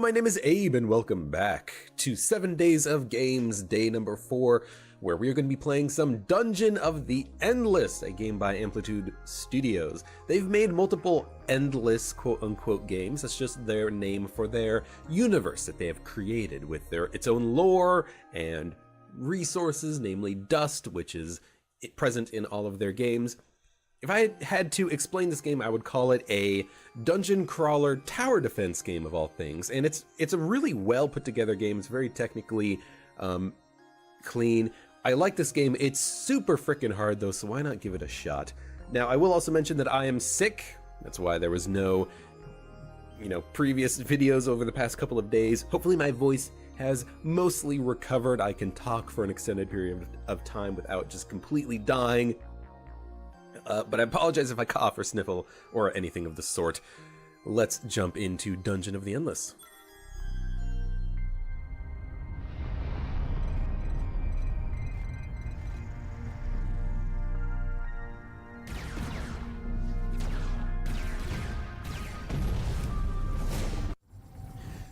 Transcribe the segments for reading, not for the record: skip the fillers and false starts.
my name is Abe and welcome back to 7 Days of Games, day number 4, where we are going to be playing some Dungeon of the Endless, a game by Amplitude Studios. They've made multiple endless quote-unquote games. That's just their name for their universe that they have created with its own lore and resources, namely dust, which is present in all of their games. If I had to explain this game, I would call it a dungeon crawler tower defense game of all things. And it's a really well put together game. It's very technically clean. I like this game. It's super freaking hard though, so why not give it a shot? Now, I will also mention that I am sick. That's why there was no, previous videos over the past couple of days. Hopefully my voice has mostly recovered. I can talk for an extended period of time without just completely dying. But I apologize if I cough or sniffle or anything of the sort. Let's jump into Dungeon of the Endless.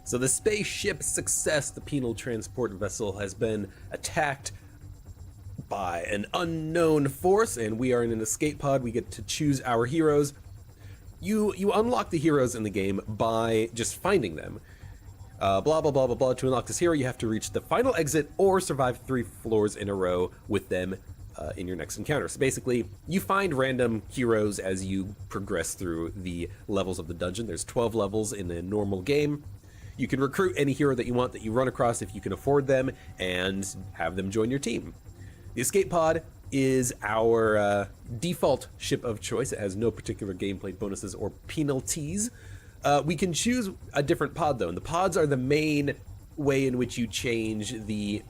So the spaceship Success, the penal transport vessel, has been attacked by an unknown force, and we are in an escape pod. We get to choose our heroes. You unlock the heroes in the game by just finding them. Blah, blah, blah, blah, blah. To unlock this hero, you have to reach the final exit or survive 3 floors in a row with them in your next encounter. So basically, you find random heroes as you progress through the levels of the dungeon. There's 12 levels in a normal game. You can recruit any hero that you want that you run across if you can afford them and have them join your team. The escape pod is our default ship of choice. It has no particular gameplay bonuses or penalties. We can choose a different pod though, and the pods are the main way in which you change the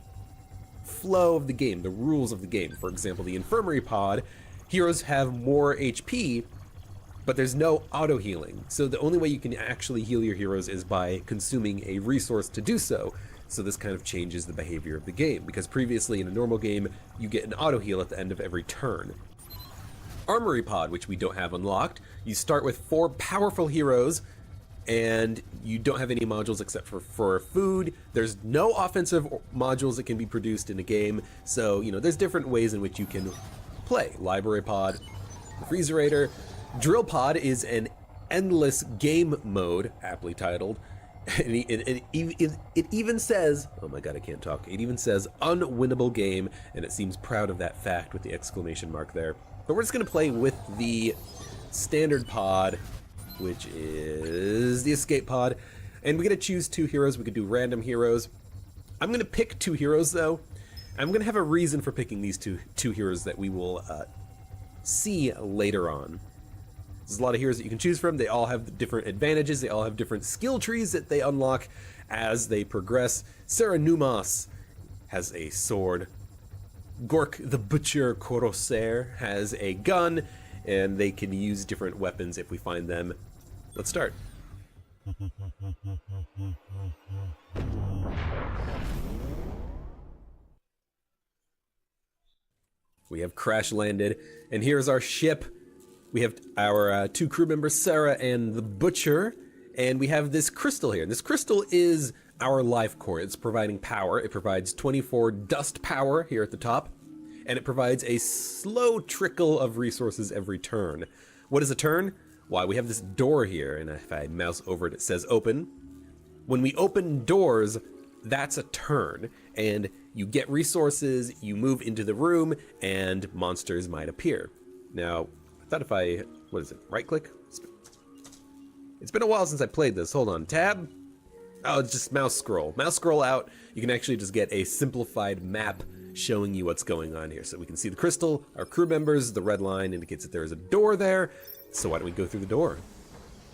flow of the game, the rules of the game. For example, the infirmary pod, heroes have more HP, but there's no auto healing. So the only way you can actually heal your heroes is by consuming a resource to do so. So this kind of changes the behavior of the game, because previously in a normal game, you get an auto heal at the end of every turn. Armory pod, which we don't have unlocked, you start with 4 powerful heroes, and you don't have any modules except for food. There's no offensive modules that can be produced in a game, so there's different ways in which you can play. Library pod, refrigerator. Drill pod is an endless game mode, aptly titled. And it even says, oh my god, I can't talk. It even says unwinnable game, and it seems proud of that fact with the exclamation mark there. But we're just gonna play with the standard pod, which is the escape pod, and we get to choose 2 heroes. We could do random heroes. I'm gonna pick 2 heroes though. I'm gonna have a reason for picking these two heroes that we will see later on. There's a lot of heroes that you can choose from. They all have different advantages. They all have different skill trees that they unlock as they progress. Sarah Numas has a sword. Gork the Butcher Corsair has a gun, and they can use different weapons if we find them. Let's start. We have crash landed, and here's our ship. We have our 2 crew members, Sarah and the Butcher, and we have this crystal here. And this crystal is our life core. It's providing power. It provides 24 dust power here at the top, and it provides a slow trickle of resources every turn. What is a turn? Why, we have this door here, and if I mouse over it, it says open. When we open doors, that's a turn, and you get resources, you move into the room, and monsters might appear. Now, I thought if I, right click? It's been a while since I played this. Hold on, tab? Oh, it's just mouse scroll. Mouse scroll out, you can actually just get a simplified map showing you what's going on here. So we can see the crystal, our crew members, the red line indicates that there is a door there. So why don't we go through the door?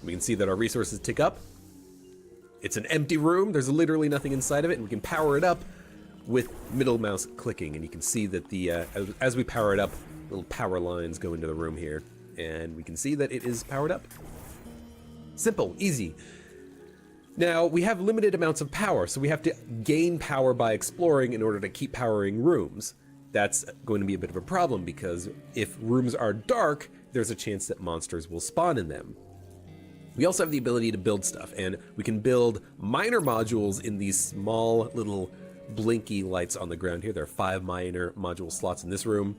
We can see that our resources tick up. It's an empty room, there's literally nothing inside of it, and we can power it up with middle mouse clicking. And you can see that as we power it up, little power lines go into the room here, and we can see that it is powered up. Simple, easy. Now, we have limited amounts of power, so we have to gain power by exploring in order to keep powering rooms. That's going to be a bit of a problem, because if rooms are dark, there's a chance that monsters will spawn in them. We also have the ability to build stuff, and we can build minor modules in these small little blinky lights on the ground here. There are 5 minor module slots in this room.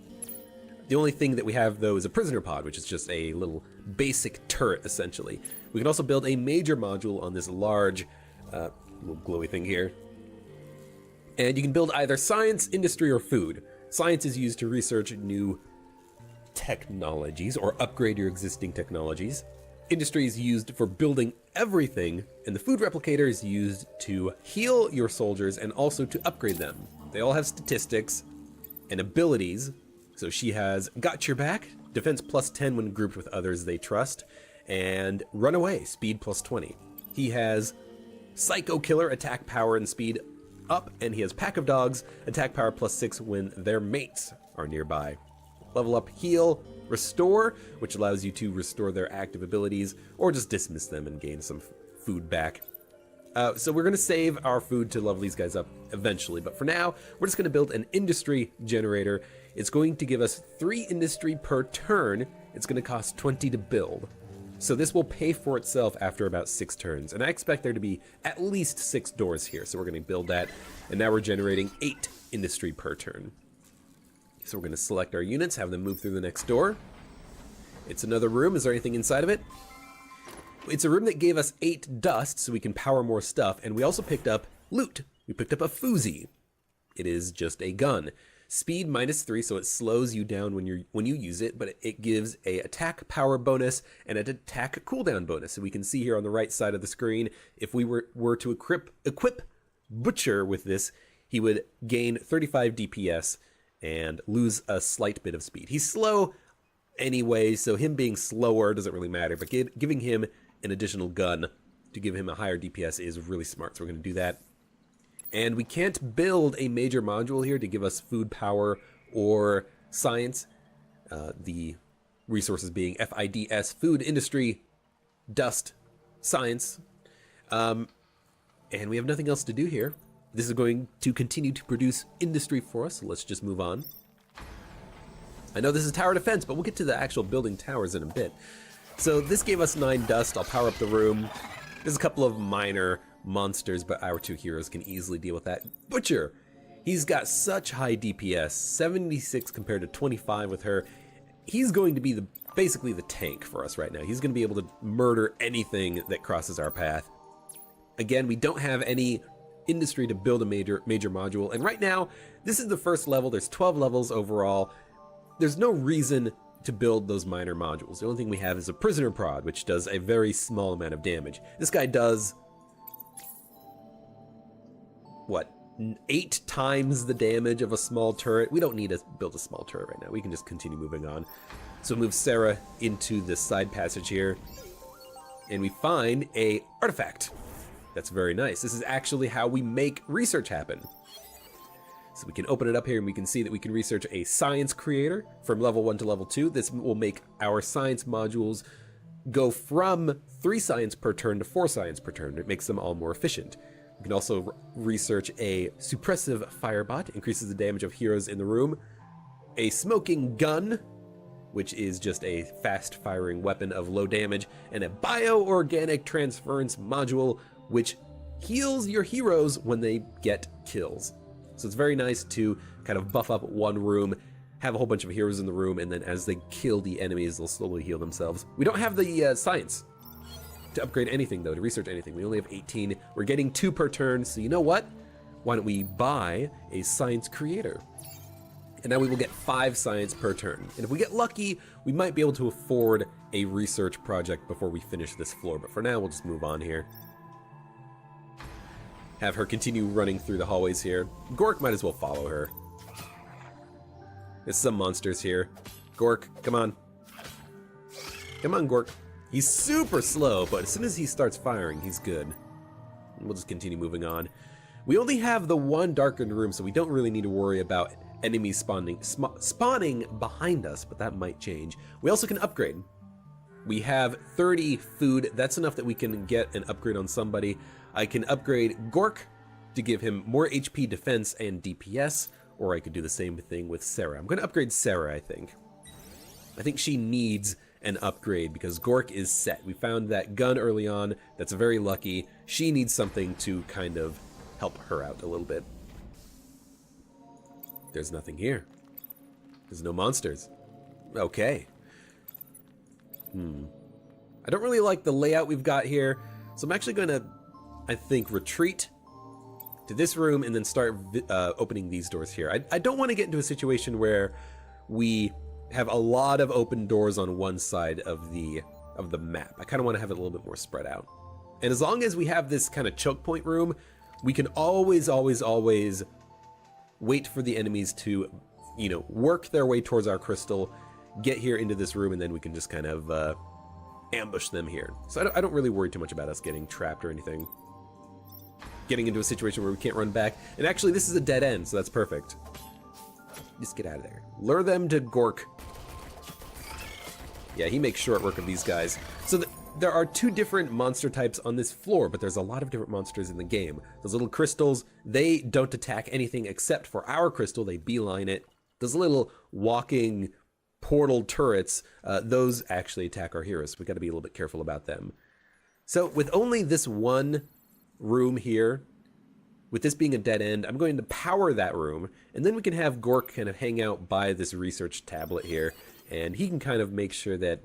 The only thing that we have, though, is a prisoner pod, which is just a little basic turret, essentially. We can also build a major module on this large little glowy thing here. And you can build either science, industry, or food. Science is used to research new technologies or upgrade your existing technologies. Industry is used for building everything, and the food replicator is used to heal your soldiers and also to upgrade them. They all have statistics and abilities. So she has got your back, defense plus 10 when grouped with others they trust, and run away, speed plus 20. He has psycho killer, attack power and speed up, and he has pack of dogs, attack power plus 6 when their mates are nearby. Level up heal, restore, which allows you to restore their active abilities or just dismiss them and gain some food back. So we're going to save our food to level these guys up eventually, but for now, we're just going to build an industry generator. It's going to give us 3 industry per turn. It's going to cost 20 to build. So this will pay for itself after about 6 turns, and I expect there to be at least 6 doors here, so we're going to build that, and now we're generating 8 industry per turn. So we're going to select our units, have them move through the next door. It's another room. Is there anything inside of it? It's a room that gave us 8 dust, so we can power more stuff, and we also picked up loot. We picked up a Fuzzy. It is just a gun. Speed minus 3, so it slows you down when you use it, but it gives a attack power bonus and an attack cooldown bonus. So we can see here on the right side of the screen, if we were to equip Butcher with this, he would gain 35 DPS and lose a slight bit of speed. He's slow anyway, so him being slower doesn't really matter, but giving him an additional gun to give him a higher DPS is really smart, so we're going to do that. And we can't build a major module here to give us food power or science. The resources being FIDS, food, industry, dust, science. And we have nothing else to do here. This is going to continue to produce industry for us, so let's just move on. I know this is tower defense, but we'll get to the actual building towers in a bit. So this gave us 9 dust. I'll power up the room. There's a couple of minor monsters, but our 2 heroes can easily deal with that. Butcher, he's got such high DPS, 76 compared to 25 with her. He's going to be basically the tank for us right now. He's going to be able to murder anything that crosses our path. Again, we don't have any industry to build a major module, and right now this is the first level. There's 12 levels overall. There's no reason to build those minor modules. The only thing we have is a prisoner prod, which does a very small amount of damage. This guy does what, 8 times the damage of a small turret. We don't need to build a small turret right now. We can just continue moving on. So move Sarah into this side passage here, and we find a artifact. That's very nice. This is actually how we make research happen. So we can open it up here and we can see that we can research a science creator from level 1 to level 2. This will make our science modules go from 3 science per turn to 4 science per turn. It makes them all more efficient. We can also research a suppressive firebot, increases the damage of heroes in the room. A smoking gun, which is just a fast firing weapon of low damage. And a bioorganic transference module, which heals your heroes when they get kills. So it's very nice to kind of buff up one room, have a whole bunch of heroes in the room, and then as they kill the enemies, they'll slowly heal themselves. We don't have the science to upgrade anything, though, to research anything. We only have 18. We're getting 2 per turn, so you know what? Why don't we buy a science creator? And now we will get 5 science per turn. And if we get lucky, we might be able to afford a research project before we finish this floor. But for now, we'll just move on here. Have her continue running through the hallways here. Gork might as well follow her. There's some monsters here. Gork, come on. Come on, Gork. He's super slow, but as soon as he starts firing, he's good. And we'll just continue moving on. We only have the 1 darkened room, so we don't really need to worry about enemies spawning behind us, but that might change. We also can upgrade. We have 30 food. That's enough that we can get an upgrade on somebody. I can upgrade Gork to give him more HP, defense, and DPS, or I could do the same thing with Sarah. I'm going to upgrade Sarah, I think. I think she needs an upgrade because Gork is set. We found that gun early on. That's very lucky. She needs something to kind of help her out a little bit. There's nothing here. There's no monsters. Okay. I don't really like the layout we've got here, so I'm actually going to, I think, retreat to this room and then start opening these doors here. I don't want to get into a situation where we have a lot of open doors on one side of the map. I kind of want to have it a little bit more spread out. And as long as we have this kind of choke point room, we can always wait for the enemies to, you know, work their way towards our crystal, get here into this room, and then we can just kind of ambush them here. So I don't really worry too much about us getting trapped or anything. Getting into a situation where we can't run back. And actually, this is a dead end, so that's perfect. Just get out of there. Lure them to Gork. Yeah, he makes short work of these guys. So there are two different monster types on this floor, but there's a lot of different monsters in the game. Those little crystals, they don't attack anything except for our crystal. They beeline it. Those little walking portal turrets, those actually attack our heroes. We got to be a little bit careful about them. So with only this one room here, with this being a dead end, I'm going to power that room, and then we can have Gork kind of hang out by this research tablet here, and he can kind of make sure that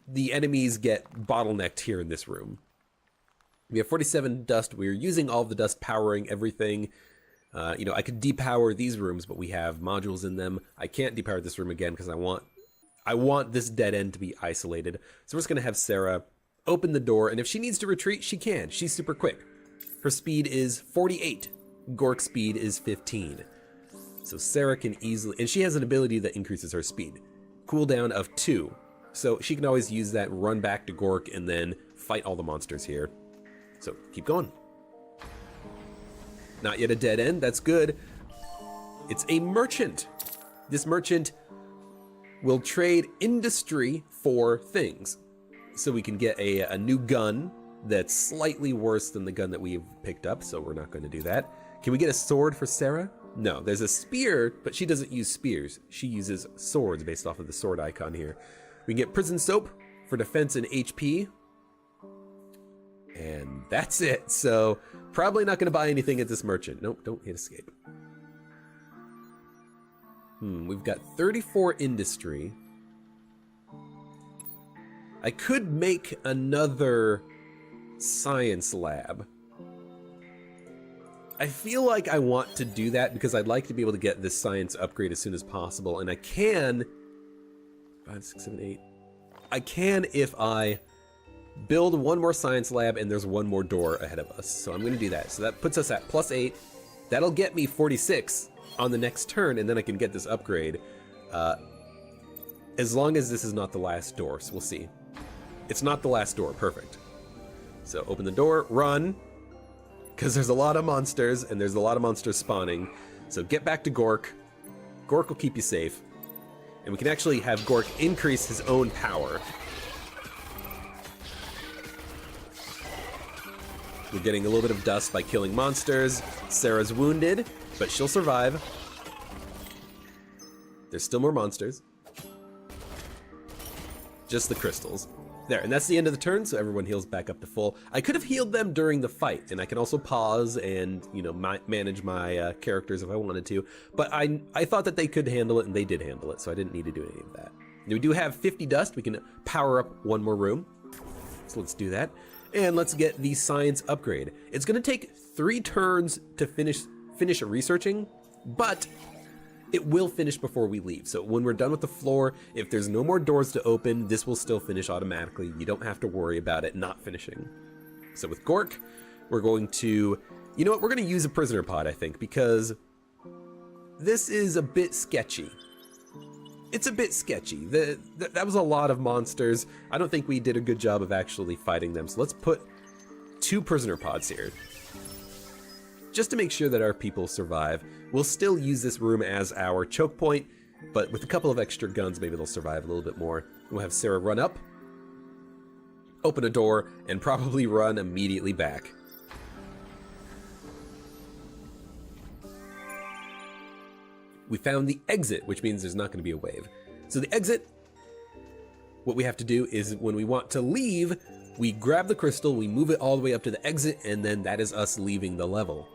the enemies get bottlenecked here in this room. We have 47 dust. We're using all of the dust powering everything. You know, I could depower these rooms, but we have modules in them. I can't depower this room again because I want this dead end to be isolated. So we're just gonna have Sarah open the door, and if she needs to retreat, she can. She's super quick. Her speed is 48. Gork's speed is 15. So Sarah can easily, and she has an ability that increases her speed. Cooldown of 2. So she can always use that, run back to Gork, and then fight all the monsters here. So keep going. Not yet a dead end, that's good. It's a merchant. This merchant will trade industry for things. So we can get a new gun that's slightly worse than the gun that we've picked up, so we're not going to do that. Can we get a sword for Sarah? No, there's a spear, but she doesn't use spears. She uses swords based off of the sword icon here. We can get prison soap for defense and HP. And that's it. So probably not going to buy anything at this merchant. Nope, don't hit escape. We've got 34 industry. I could make another science lab. I feel like I want to do that because I'd like to be able to get this science upgrade as soon as possible, and I can 5, 6, 7, 8. I can if I build one more science lab and there's one more door ahead of us. So I'm going to do that. So that puts us at +8. That'll get me 46 on the next turn, and then I can get this upgrade. As long as this is not the last door, so we'll see. It's not the last door, perfect. So open the door, run, because there's a lot of monsters, and there's a lot of monsters spawning. So get back to Gork. Gork will keep you safe. And we can actually have Gork increase his own power. We're getting a little bit of dust by killing monsters. Sarah's wounded, but she'll survive. There's still more monsters. Just the crystals. There, and that's the end of the turn, so everyone heals back up to full. I could have healed them during the fight, and I can also pause and, you know, manage my characters if I wanted to. But I thought that they could handle it, and they did handle it, so I didn't need to do any of that. And we do have 50 dust. We can power up one more room. So let's do that. And let's get the science upgrade. It's going to take 3 turns to finish researching, but it will finish before we leave. So when we're done with the floor, if there's no more doors to open, this will still finish automatically. You don't have to worry about it not finishing. So with Gork, we're going to, you know what, we're going to use a prisoner pod, I think, because this is a bit sketchy. It's a bit sketchy. That was a lot of monsters. I don't think we did a good job of actually fighting them. So let's put 2 prisoner pods here, just to make sure that our people survive. We'll still use this room as our choke point, but with a couple of extra guns, maybe they'll survive a little bit more. We'll have Sarah run up, open a door, and probably run immediately back. We found the exit, which means there's not going to be a wave. So the exit what we have to do is when we want to leave, we grab the crystal, we move it all the way up to the exit, and then that is us leaving the level.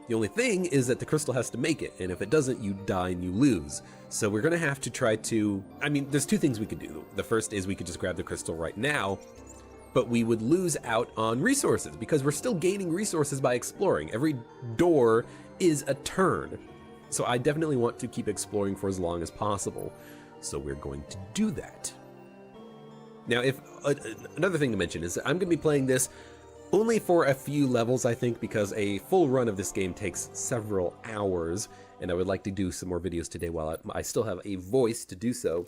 The only thing is that the crystal has to make it, and if it doesn't, you die and you lose. So we're gonna have to try to, I mean, there's two things we could do. The first is we could just grab the crystal right now, but we would lose out on resources because we're still gaining resources by exploring. Every door is a turn. So I definitely want to keep exploring for as long as possible. So we're going to do that. Now, if another thing to mention is that I'm gonna be playing this only for a few levels, I think, because a full run of this game takes several hours, and I would like to do some more videos today while I still have a voice to do so.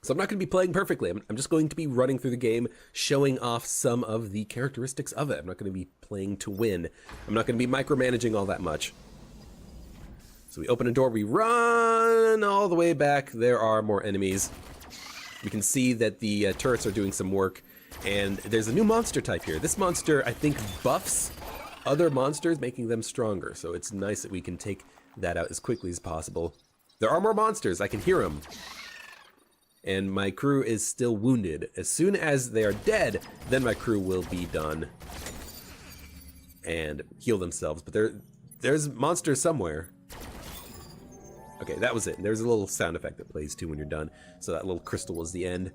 So I'm not going to be playing perfectly. I'm just going to be running through the game, showing off some of the characteristics of it. I'm not going to be playing to win. I'm not going to be micromanaging all that much. So we open a door, we run all the way back. There are more enemies. We can see that the turrets are doing some work. And there's a new monster type here. This monster, I think, buffs other monsters, making them stronger. So it's nice that we can take that out as quickly as possible. There are more monsters. I can hear them. And my crew is still wounded. As soon as they are dead, then my crew will be done and heal themselves. But there's monsters somewhere. Okay, that was it. There's a little sound effect that plays too when you're done. So that little crystal was the end.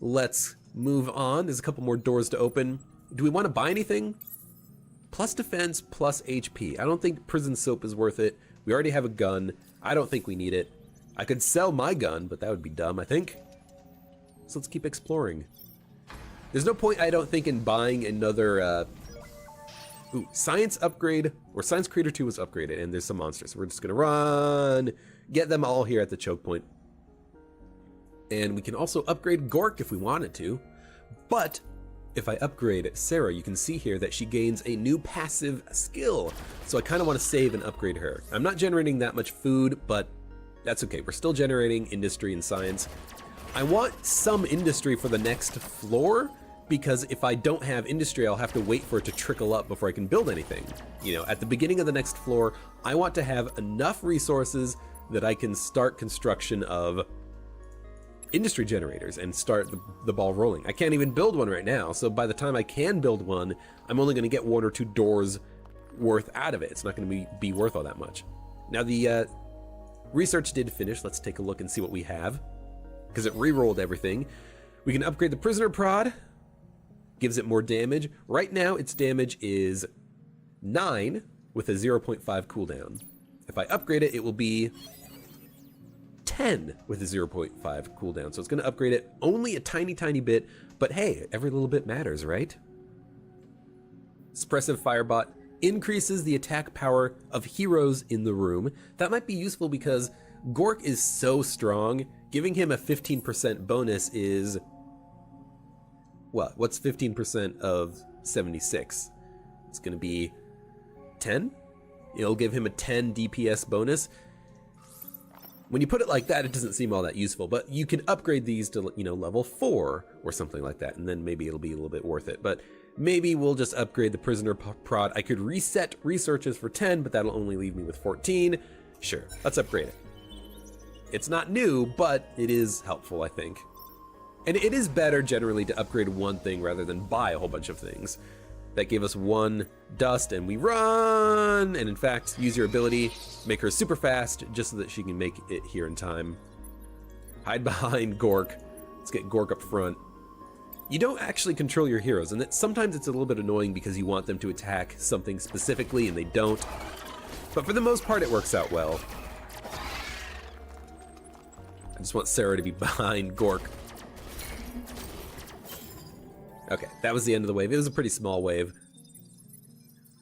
Let's move on. There's a couple more doors to open. Do we want to buy anything? Plus defense, plus HP. I don't think prison soap is worth it. We already have a gun. I don't think we need it. I could sell my gun, but that would be dumb, I think. So let's keep exploring. There's no point, I don't think, in buying another science upgrade, or science creator 2 was upgraded, and there's some monsters. So we're just gonna run, get them all here at the choke point. And we can also upgrade Gork if we wanted to. But if I upgrade Sarah, you can see here that she gains a new passive skill. So I kind of want to save and upgrade her. I'm not generating that much food, but that's okay. We're still generating industry and science. I want some industry for the next floor, because if I don't have industry, I'll have to wait for it to trickle up before I can build anything. You know, at the beginning of the next floor, I want to have enough resources that I can start construction of industry generators and start the ball rolling. I can't even build one right now, so by the time I can build one, I'm only going to get 1 or 2 doors worth out of it. It's not going to be worth all that much. Now the research did finish. Let's take a look and see what we have, because it re-rolled everything. We can upgrade the prisoner prod, gives it more damage. Right now its damage is 9 with a 0.5 cooldown. If I upgrade it, it will be 10 with a 0.5 cooldown. So it's going to upgrade it only a tiny bit, but hey, every little bit matters, right? Suppressive Firebot increases the attack power of heroes in the room. That might be useful because Gork is so strong. Giving him a 15% bonus is, what? What's 15% of 76? It's going to be 10? It'll give him a 10 DPS bonus. When you put it like that, it doesn't seem all that useful, but you can upgrade these to, you know, level 4 or something like that, and then maybe it'll be a little bit worth it. But maybe we'll just upgrade the prisoner prod. I could reset researches for 10, but that'll only leave me with 14. Sure, let's upgrade it. It's not new, but it is helpful, I think. And it is better generally to upgrade one thing rather than buy a whole bunch of things. That gave us 1 dust, and we run! And in fact, use your ability, make her super fast, just so that she can make it here in time. Hide behind Gork. Let's get Gork up front. You don't actually control your heroes, and sometimes it's a little bit annoying because you want them to attack something specifically, and they don't. But for the most part, it works out well. I just want Sarah to be behind Gork. Okay, that was the end of the wave. It was a pretty small wave.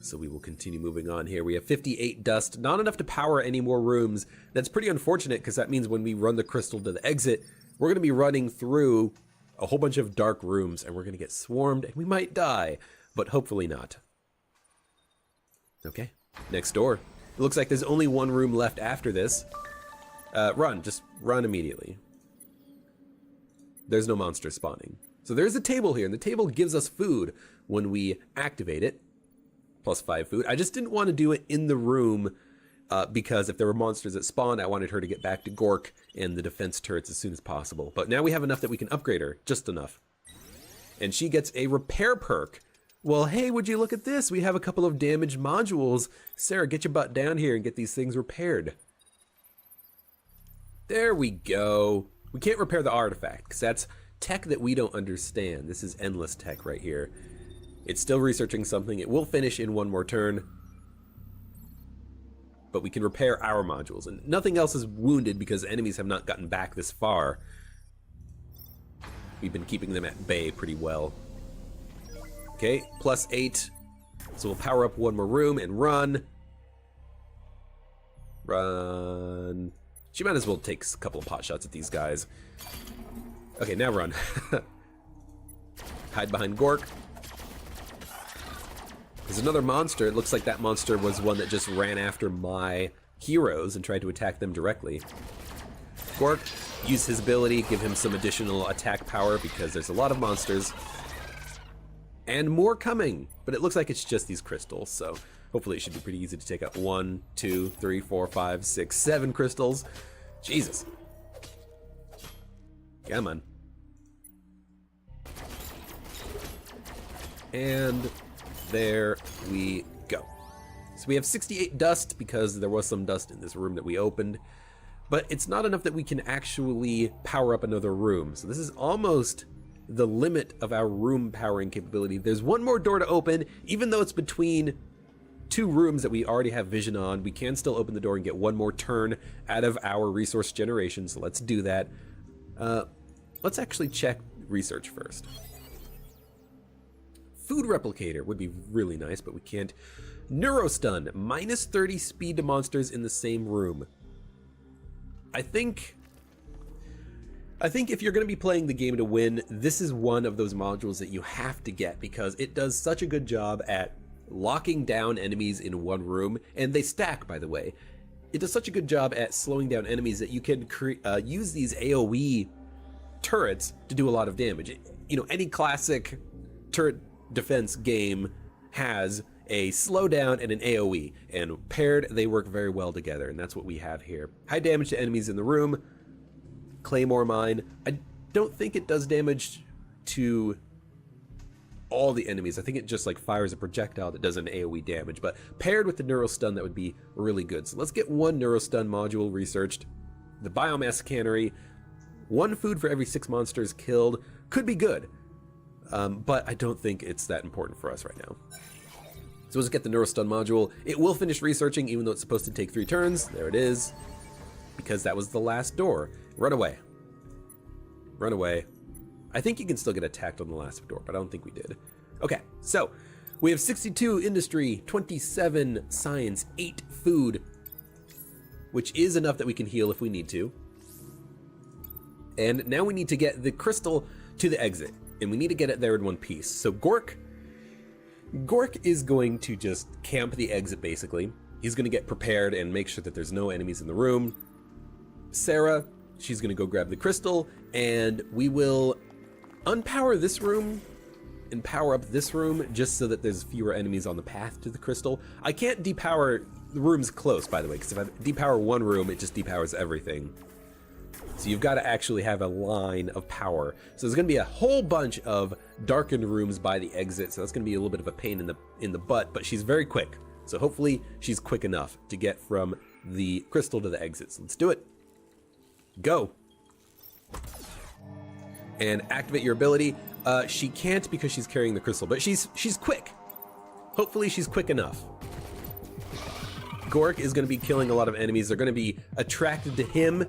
So we will continue moving on here. We have 58 dust, not enough to power any more rooms. That's pretty unfortunate because that means when we run the crystal to the exit, we're going to be running through a whole bunch of dark rooms and we're going to get swarmed and we might die, but hopefully not. Okay, next door. It looks like there's only 1 room left after this. Run, just run immediately. There's no monster spawning. So there's a table here, and the table gives us food when we activate it. +5 food. I just didn't want to do it in the room because if there were monsters that spawned, I wanted her to get back to Gork and the defense turrets as soon as possible. But now we have enough that we can upgrade her, just enough. And she gets a repair perk. Well, hey, would you look at this? We have a couple of damaged modules. Sarah, get your butt down here and get these things repaired. There we go. We can't repair the artifact because that's tech that we don't understand. This is endless tech right here. It's still researching something. It will finish in one more turn. But we can repair our modules. And nothing else is wounded because enemies have not gotten back this far. We've been keeping them at bay pretty well. Okay, +8. So we'll power up one more room and run. Run. She might as well take a couple of pot shots at these guys. Okay, now run. Hide behind Gork. There's another monster. It looks like that monster was one that just ran after my heroes and tried to attack them directly. Gork, use his ability, give him some additional attack power because there's a lot of monsters. And more coming, but it looks like it's just these crystals, so hopefully it should be pretty easy to take out 1, 2, 3, 4, 5, 6, 7 crystals. Jesus. Come on. And there we go. So we have 68 dust because there was some dust in this room that we opened, but it's not enough that we can actually power up another room. So this is almost the limit of our room powering capability. There's one more door to open, even though it's between 2 rooms that we already have vision on. We can still open the door and get one more turn out of our resource generation, so let's do that. Let's actually check research first. Food replicator would be really nice, but we can't. Neurostun, -30 speed to monsters in the same room. I think if you're going to be playing the game to win, this is one of those modules that you have to get because it does such a good job at locking down enemies in one room, and they stack, by the way. It does such a good job at slowing down enemies that you can use these AoE turrets to do a lot of damage. You know, any classic turret defense game has a slowdown and an AoE, and paired, they work very well together, and that's what we have here. High damage to enemies in the room. Claymore mine. I don't think it does damage to all the enemies. I think it just like fires a projectile that does an AoE damage, but paired with the Neurostun, that would be really good. So let's get one Neurostun module researched. The biomass cannery, 1 food for every 6 monsters killed, could be good, but I don't think it's that important for us right now. So let's get the Neurostun module. It will finish researching even though it's supposed to take 3 turns. There it is, because that was the last door. Run away. Run away. I think you can still get attacked on the last door, but I don't think we did. Okay, so we have 62 industry, 27 science, 8 food, which is enough that we can heal if we need to. And now we need to get the crystal to the exit, and we need to get it there in one piece. So Gork is going to just camp the exit, basically. He's going to get prepared and make sure that there's no enemies in the room. Sarah, she's going to go grab the crystal, and we will unpower this room and power up this room just so that there's fewer enemies on the path to the crystal. I can't depower the rooms close, by the way, because if I depower one room, it just depowers everything. So you've got to actually have a line of power. So there's going to be a whole bunch of darkened rooms by the exit, so that's going to be a little bit of a pain in the butt, but she's very quick. So hopefully she's quick enough to get from the crystal to the exit. So let's do it. Go. And activate your ability. She can't because she's carrying the crystal, but she's quick. Hopefully she's quick enough. Gork is going to be killing a lot of enemies. They're going to be attracted to him.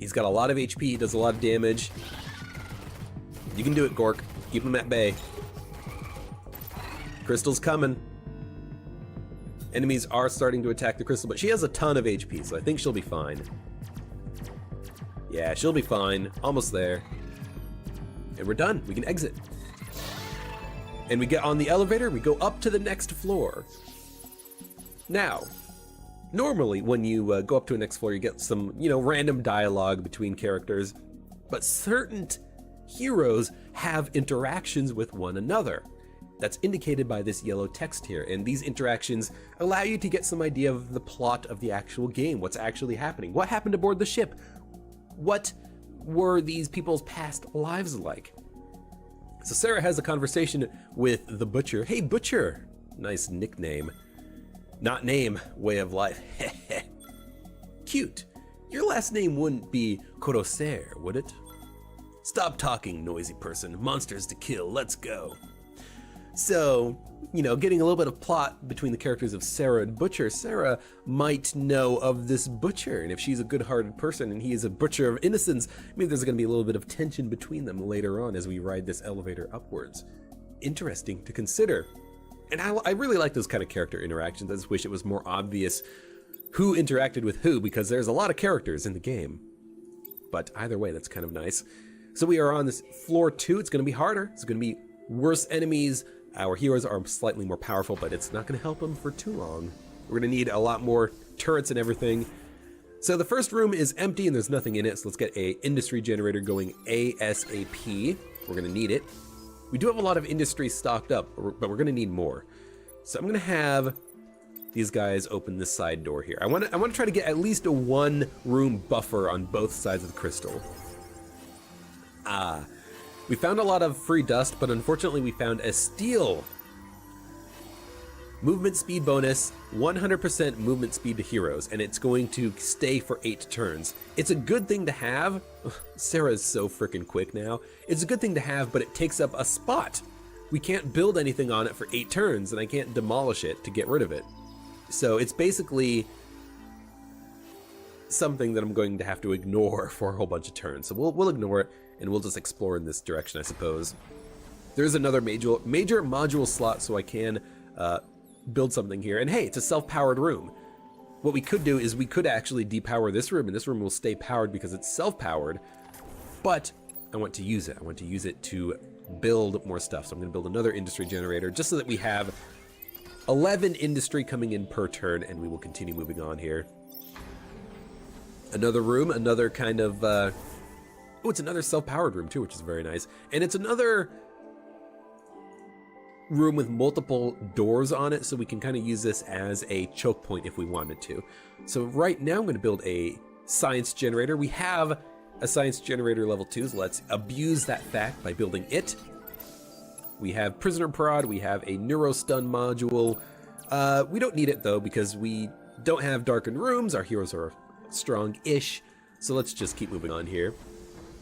He's got a lot of HP. He does a lot of damage. You can do it, Gork. Keep him at bay. Crystal's coming. Enemies are starting to attack the crystal, but she has a ton of HP, so I think she'll be fine. Yeah, she'll be fine. Almost there. And we're done. We can exit. And we get on the elevator. We go up to the next floor. Now, normally when you go up to a next floor, you get some, random dialogue between characters. But certain heroes have interactions with one another. That's indicated by this yellow text here, and these interactions allow you to get some idea of the plot of the actual game, what's actually happening, what happened aboard the ship, what were these people's past lives like. So Sarah has a conversation with the Butcher. Hey, Butcher! Nice nickname. Not name, way of life. Cute. Your last name wouldn't be Corsair, would it? Stop talking, noisy person. Monsters to kill, let's go. So, you know, getting a little bit of plot between the characters of Sarah and Butcher. Sarah might know of this Butcher, and if she's a good-hearted person and he is a butcher of innocence, maybe there's going to be a little bit of tension between them later on as we ride this elevator upwards. Interesting to consider. And I really like those kind of character interactions. I just wish it was more obvious who interacted with who, because there's a lot of characters in the game. But either way, that's kind of nice. So we are on this floor 2. It's going to be harder. It's going to be worse enemies. Our heroes are slightly more powerful, but it's not going to help them for too long. We're going to need a lot more turrets and everything. So the first room is empty and there's nothing in it, so let's get a industry generator going ASAP. We're going to need it. We do have a lot of industry stocked up, but we're going to need more. So I'm going to have these guys open this side door here. I want to try to get at least a 1-room buffer on both sides of the crystal. We found a lot of free dust, but unfortunately we found a steal. Movement speed bonus, 100% movement speed to heroes, and it's going to stay for 8 turns. It's a good thing to have. Sarah's so freaking quick now. It's a good thing to have, but it takes up a spot. We can't build anything on it for 8 turns, and I can't demolish it to get rid of it. So it's basically something that I'm going to have to ignore for a whole bunch of turns. So we'll ignore it, and we'll just explore in this direction, I suppose. There's another major module slot, so I can build something here. And hey, it's a self-powered room. What we could do is we could actually depower this room, and this room will stay powered because it's self-powered, but I want to use it. I want to use it to build more stuff. So I'm going to build another industry generator just so that we have 11 industry coming in per turn, and we will continue moving on here. Another room, another kind of, oh, it's another self-powered room too, which is very nice. And it's another room with multiple doors on it, so we can kind of use this as a choke point if we wanted to. So right now I'm going to build a science generator. We have a science generator level 2, so let's abuse that fact by building it. We have prisoner prod, we have a neurostun module. We don't need it though because we don't have darkened rooms. Our heroes are strong-ish, so let's just keep moving on here.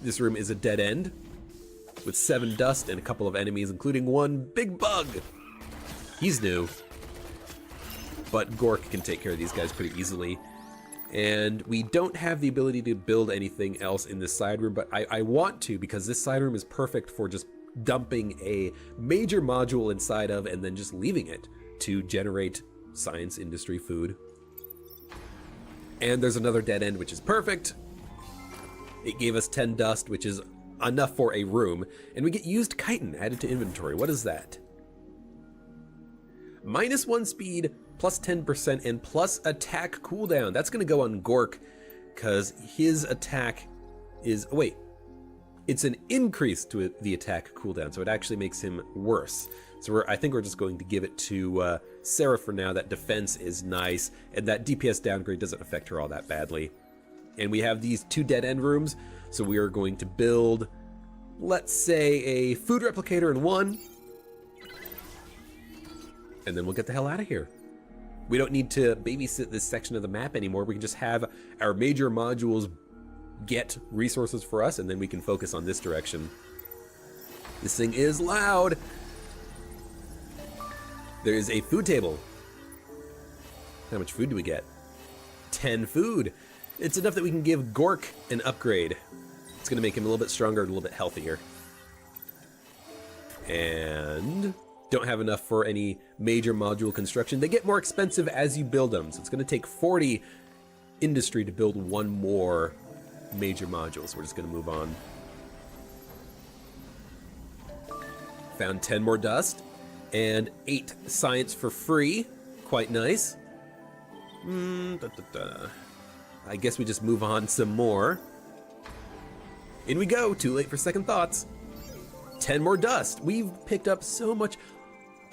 This room is a dead end with 7 dust and a couple of enemies, including one big bug. He's new, but Gork can take care of these guys pretty easily. And we don't have the ability to build anything else in this side room, but I want to, because this side room is perfect for just dumping a major module inside of and then just leaving it to generate science, industry, food. And there's another dead end, which is perfect. It gave us 10 dust, which is enough for a room, and we get used chitin added to inventory. What is that? -1 speed, plus 10%, and plus attack cooldown. That's going to go on Gork, because his attack is... Oh, wait. It's an increase to the attack cooldown, so it actually makes him worse. So I think we're just going to give it to Sarah for now. That defense is nice, and that DPS downgrade doesn't affect her all that badly. And we have these 2 dead end rooms, so we are going to build, let's say, a food replicator in 1. And then we'll get the hell out of here. We don't need to babysit this section of the map anymore. We can just have our major modules get resources for us, and then we can focus on this direction. This thing is loud. There is a food table. How much food do we get? 10 food. It's enough that we can give Gork an upgrade. It's going to make him a little bit stronger and a little bit healthier. And don't have enough for any major module construction. They get more expensive as you build them, so it's going to take 40 industry to build 1 more major module, so we're just going to move on. Found 10 more dust and 8 science for free. Quite nice. I guess we just move on some more. In we go, too late for second thoughts. 10 more dust. We've picked up so much.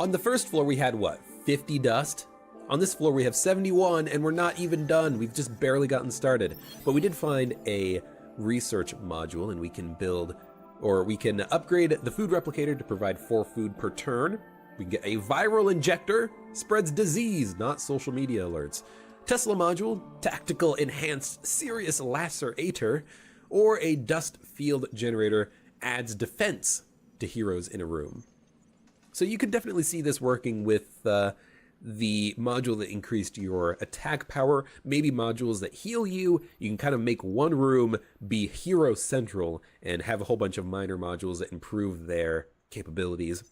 On the first floor, we had what, 50 dust? On this floor, we have 71, and we're not even done. We've just barely gotten started. But we did find a research module, and we can build, or we can upgrade the food replicator to provide 4 food per turn. We can get a viral injector, spreads disease, not social media alerts. Tesla module, tactical enhanced serious lacerator, or a dust field generator adds defense to heroes in a room. So you could definitely see this working with the module that increased your attack power, maybe modules that heal you. You can kind of make one room be hero central and have a whole bunch of minor modules that improve their capabilities.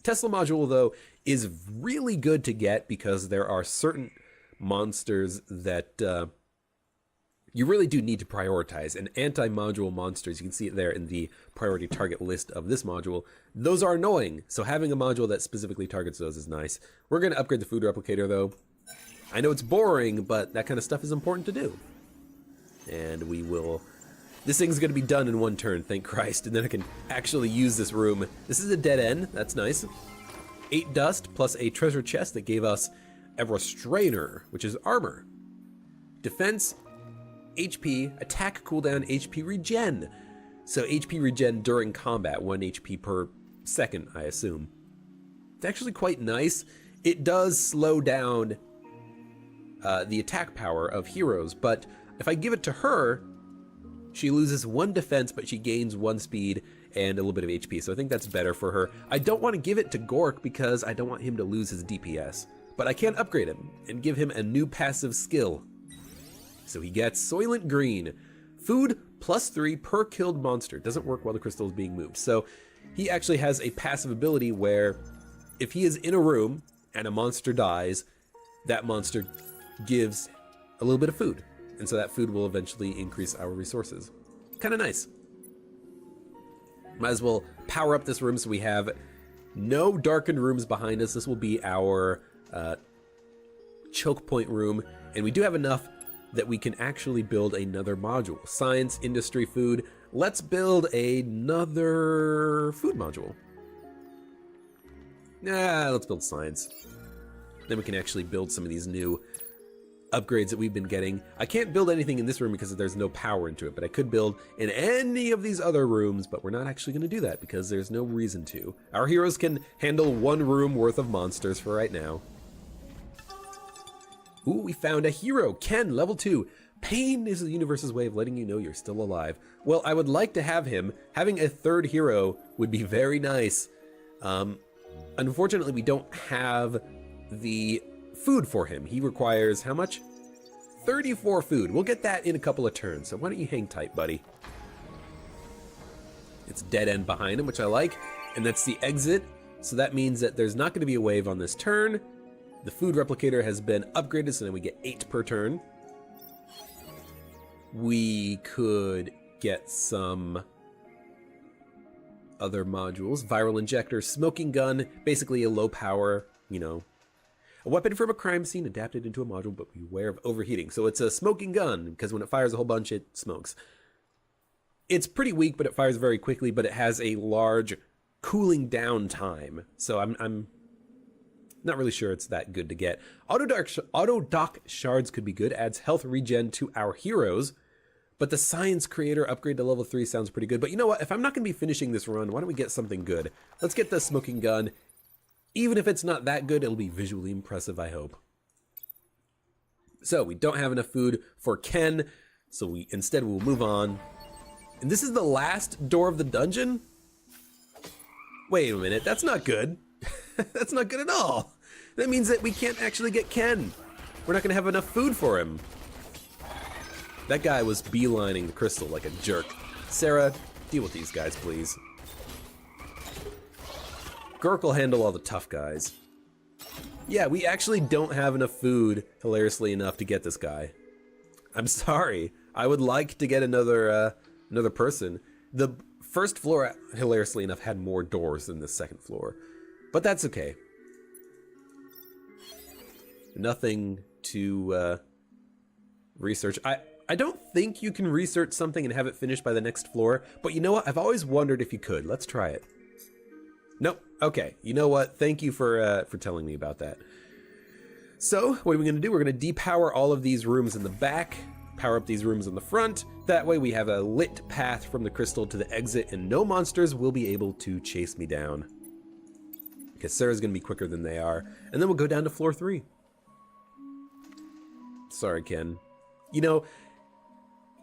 Tesla module, though, is really good to get because there are certain monsters that you really do need to prioritize. And anti-module monsters, you can see it there in the priority target list of this module, those are annoying. So having a module that specifically targets those is nice. We're going to upgrade the food replicator, though. I know it's boring, but that kind of stuff is important to do. And we will... This thing's going to be done in one turn, thank Christ, and then I can actually use this room. This is a dead end, that's nice. 8 dust plus a treasure chest that gave us a restrainer, which is armor. Defense, HP, attack cooldown, HP regen. So HP regen during combat, 1 HP per second, I assume. It's actually quite nice. It does slow down the attack power of heroes, but if I give it to her, she loses 1 defense, but she gains 1 speed and a little bit of HP, so I think that's better for her. I don't want to give it to Gork because I don't want him to lose his DPS, but I can upgrade him and give him a new passive skill. So he gets Soylent Green. Food +3 per killed monster. Doesn't work while the crystal is being moved. So he actually has a passive ability where if he is in a room and a monster dies, that monster gives a little bit of food. And so that food will eventually increase our resources. Kind of nice. Might as well power up this room so we have no darkened rooms behind us. This will be our choke point room. And we do have enough that we can actually build another module. Science, industry, food. Let's build another food module. Let's build science. Then we can actually build some of these new upgrades that we've been getting. I can't build anything in this room because there's no power into it, but I could build in any of these other rooms, but we're not actually going to do that because there's no reason to. Our heroes can handle 1 room worth of monsters for right now. Ooh, we found a hero. Ken, level 2. Pain is the universe's way of letting you know you're still alive. Well, I would like to have him. Having a 3rd hero would be very nice. Unfortunately, we don't have the food for him. He requires how much? 34 food. We'll get that in a couple of turns, so why don't you hang tight, buddy? It's dead end behind him, which I like, and that's the exit. So that means that there's not going to be a wave on this turn. The food replicator has been upgraded, so then we get 8 per turn. We could get some other modules. Viral injector, smoking gun, basically a low power, you know, a weapon from a crime scene adapted into a module, but beware of overheating. So it's a smoking gun, because when it fires a whole bunch, it smokes. It's pretty weak, but it fires very quickly, but it has a large cooling down time. So I'm not really sure it's that good to get. Auto dock shards could be good. Adds health regen to our heroes. But the science creator upgrade to level 3 sounds pretty good. But you know what? If I'm not going to be finishing this run, why don't we get something good? Let's get the smoking gun. Even if it's not that good, it'll be visually impressive, I hope. So we don't have enough food for Ken. So instead we'll move on. And this is the last door of the dungeon? Wait a minute, that's not good. That's not good at all. That means that we can't actually get Ken. We're not gonna have enough food for him. That guy was beelining the crystal like a jerk. Sarah, deal with these guys, please. Gork will handle all the tough guys. Yeah, we actually don't have enough food, hilariously enough, to get this guy. I'm sorry. I would like to get another person. The first floor, hilariously enough, had more doors than the second floor. But that's okay. Nothing to research. I don't think you can research something and have it finished by the next floor, but you know what? I've always wondered if you could. Let's try it. Nope. Okay. You know what? Thank you for telling me about that. So what are we going to do? We're going to depower all of these rooms in the back, power up these rooms in the front. That way we have a lit path from the crystal to the exit, and no monsters will be able to chase me down. Because Sarah's going to be quicker than they are. And then we'll go down to floor 3. Sorry, Ken. You know,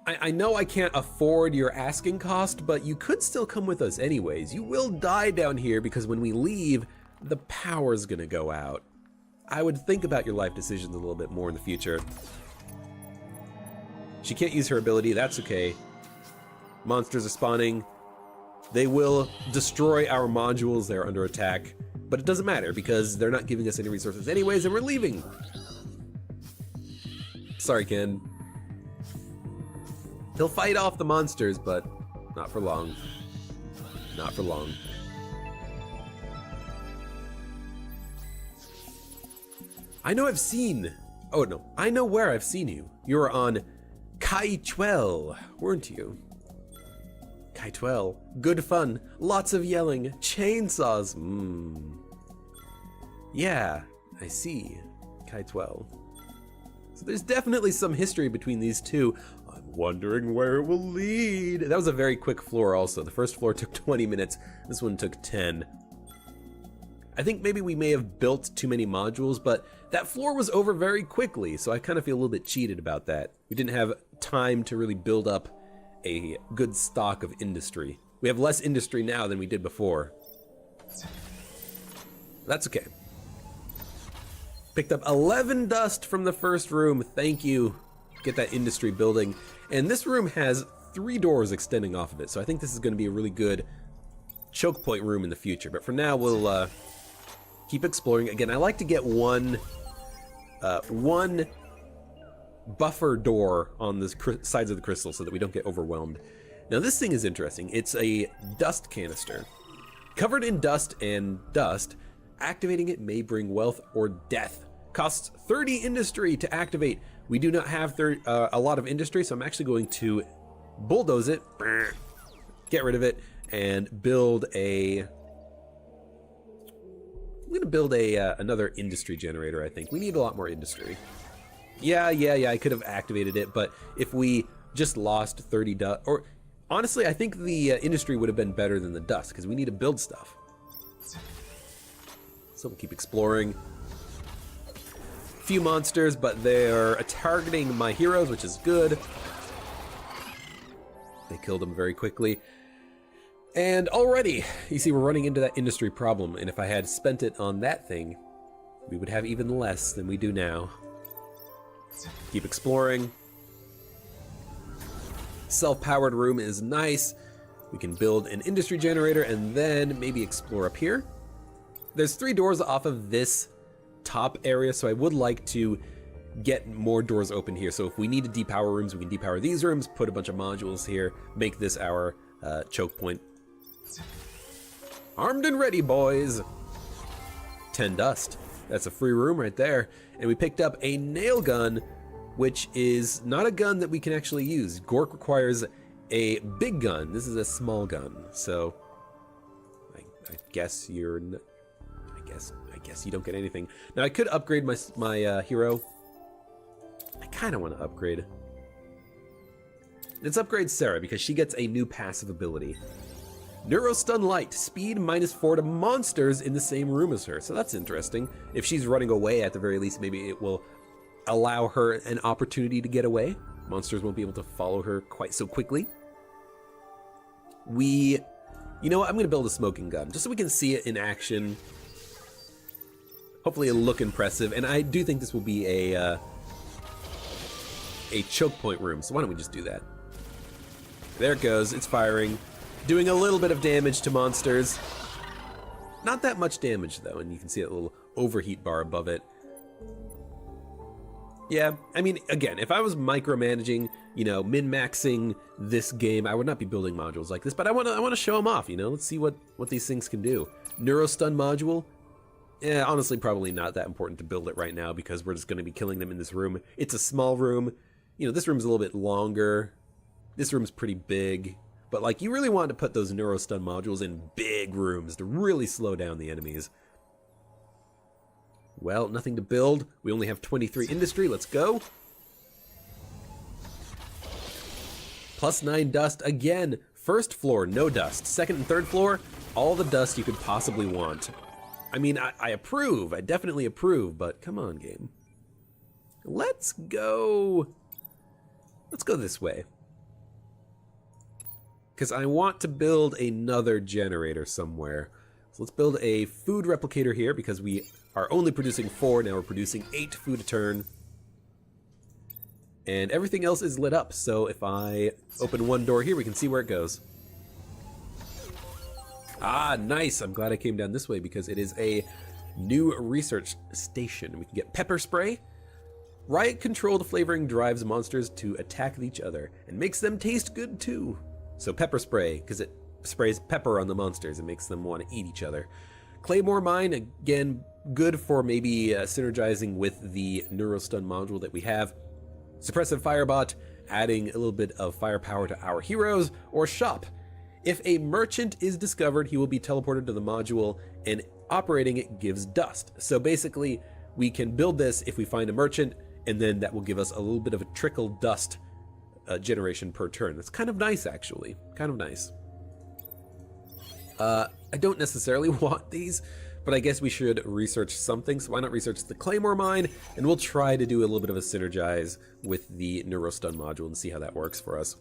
I know I can't afford your asking cost, but you could still come with us anyways. You will die down here because when we leave, the power's gonna go out. I would think about your life decisions a little bit more in the future. She can't use her ability, that's okay. Monsters are spawning. They will destroy our modules, they're under attack. But it doesn't matter because they're not giving us any resources anyways and we're leaving. Sorry, Ken. He'll fight off the monsters, but not for long. Not for long. I know I've seen... Oh, no. I know where I've seen you. You were on Kaitwell, weren't you? Kaitwell. Good fun. Lots of yelling. Chainsaws. Yeah, I see. Kaitwell. So there's definitely some history between these two. I'm wondering where it will lead. That was a very quick floor also. The first floor took 20 minutes. This one took 10. I think maybe we may have built too many modules, but that floor was over very quickly, so I kind of feel a little bit cheated about that. We didn't have time to really build up a good stock of industry. We have less industry now than we did before. That's okay. Picked up 11 dust from the first room. Thank you. Get that industry building. And this room has 3 doors extending off of it, so I think this is going to be a really good choke point room in the future. But for now, we'll keep exploring. Again, I like to get one buffer door on the sides of the crystal so that we don't get overwhelmed. Now this thing is interesting. It's a dust canister. Covered in dust and dust, activating it may bring wealth or death. Costs 30 industry to activate. We do not have a lot of industry, so I'm actually going to bulldoze it, get rid of it, and build a... I'm gonna build another industry generator, I think. We need a lot more industry. Yeah, I could have activated it, but if we just lost 30 dust, or honestly, I think the industry would have been better than the dust, because we need to build stuff. So we'll keep exploring. Few monsters, but they're targeting my heroes, which is good. They killed them very quickly. And already, you see, we're running into that industry problem, and if I had spent it on that thing, we would have even less than we do now. Keep exploring. Self-powered room is nice. We can build an industry generator and then maybe explore up here. There's 3 doors off of this top area, so I would like to get more doors open here. So if we need to depower rooms, we can depower these rooms, put a bunch of modules here, make this our choke point. Armed and ready, boys. 10 dust. That's a free room right there. And we picked up a nail gun, which is not a gun that we can actually use. Gork requires a big gun. This is a small gun. So I guess you're not, I guess you don't get anything. Now I could upgrade my hero. I kind of want to upgrade. Let's upgrade Sarah because she gets a new passive ability. Neurostun Light, speed -4 to monsters in the same room as her. So that's interesting. If she's running away, at the very least, maybe it will allow her an opportunity to get away. Monsters won't be able to follow her quite so quickly. You know what? I'm going to build a smoking gun just so we can see it in action. Hopefully it'll look impressive. And I do think this will be a choke point room. So why don't we just do that? There it goes. It's firing. Doing a little bit of damage to monsters. Not that much damage though, and you can see a little overheat bar above it. Yeah, I mean, again, if I was micromanaging, you know, min-maxing this game, I would not be building modules like this, but I want to show them off, you know? Let's see what these things can do. Neurostun module? Yeah, honestly, probably not that important to build it right now because we're just going to be killing them in this room. It's a small room. You know, this room's a little bit longer. This room's pretty big. But like, you really want to put those neurostun modules in big rooms to really slow down the enemies. Well, nothing to build. We only have 23 industry. Let's go. +9 dust again. First floor, no dust. Second and third floor, all the dust you could possibly want. I mean, I approve. I definitely approve, but come on, game. Let's go this way. Because I want to build another generator somewhere. So let's build a food replicator here because we are only producing 4, now we're producing 8 food a turn. And everything else is lit up, so if I open one door here, we can see where it goes. Ah, nice! I'm glad I came down this way because it is a new research station. We can get pepper spray. Riot-controlled flavoring drives monsters to attack each other and makes them taste good too. So pepper spray, because it sprays pepper on the monsters and makes them want to eat each other. Claymore Mine, again, good for maybe synergizing with the Neurostun module that we have. Suppressive Firebot, adding a little bit of firepower to our heroes. Or Shop. If a merchant is discovered, he will be teleported to the module, and operating it gives dust. So basically, we can build this if we find a merchant, and then that will give us a little bit of a trickle dust generation per turn. That's kind of nice, actually. Kind of nice. I don't necessarily want these, but I guess we should research something. So why not research the Claymore Mine, and we'll try to do a little bit of a synergize with the Neurostun module and see how that works for us.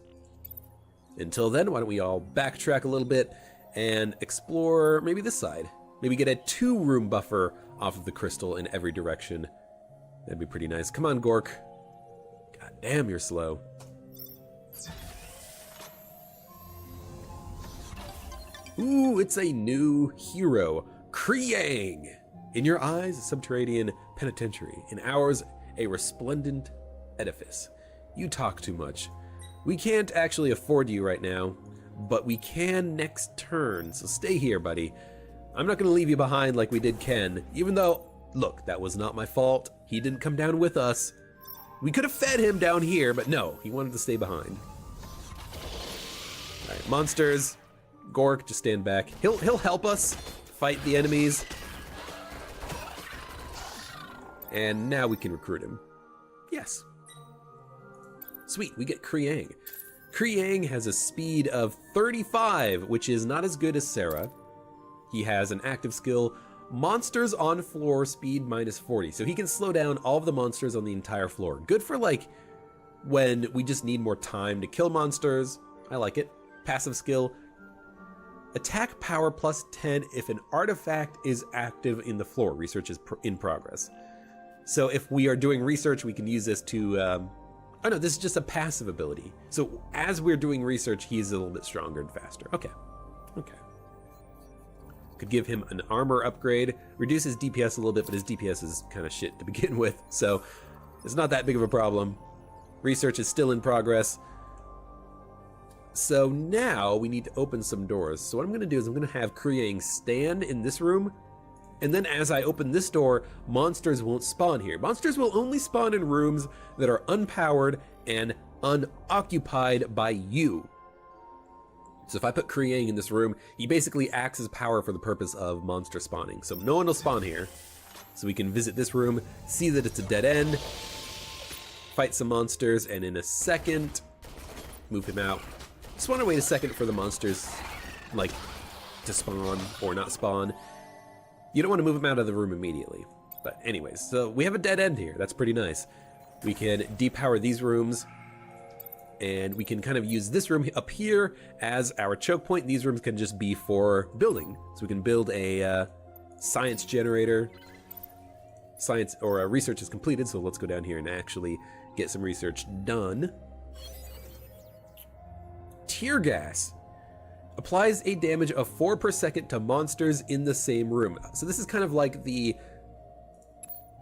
Until then, why don't we all backtrack a little bit and explore maybe this side. Maybe get a 2-room buffer off of the crystal in every direction. That'd be pretty nice. Come on, Gork. God damn, you're slow. Ooh, it's a new hero, Kriang. In your eyes, a subterranean penitentiary. In ours, a resplendent edifice. You talk too much. We can't actually afford you right now, but we can next turn, so stay here, buddy. I'm not gonna leave you behind like we did Ken, even though, look, that was not my fault. He didn't come down with us. We could have fed him down here, but no, he wanted to stay behind. All right, monsters. Gork, just stand back. He'll help us fight the enemies. And now we can recruit him. Yes. Sweet, we get Kriang. Kriang has a speed of 35, which is not as good as Sarah. He has an active skill, monsters on floor speed -40. So he can slow down all of the monsters on the entire floor. Good for like when we just need more time to kill monsters. I like it. Passive skill, attack power +10 if an artifact is active in the floor. Research is in progress. So if we are doing research, we can use this to, oh no, this is just a passive ability. So as we're doing research, he's a little bit stronger and faster. Okay, okay. Could give him an armor upgrade, reduce his DPS a little bit, but his DPS is kind of shit to begin with. So it's not that big of a problem. Research is still in progress. So now we need to open some doors. So what I'm gonna do is I'm gonna have Kriang stand in this room, and then as I open this door, monsters won't spawn here. Monsters will only spawn in rooms that are unpowered and unoccupied by you. So if I put Kriang in this room, he basically acts as power for the purpose of monster spawning. So no one will spawn here. So we can visit this room, see that it's a dead end, fight some monsters, and in a second, move him out. Just want to wait a second for the monsters, like, to spawn or not spawn. You don't want to move them out of the room immediately. But anyways, so we have a dead end here. That's pretty nice. We can depower these rooms, and we can kind of use this room up here as our choke point. These rooms can just be for building. So we can build a science generator. Science or research is completed, so let's go down here and actually get some research done. Tear gas applies a damage of 4 per second to monsters in the same room. So this is kind of like the,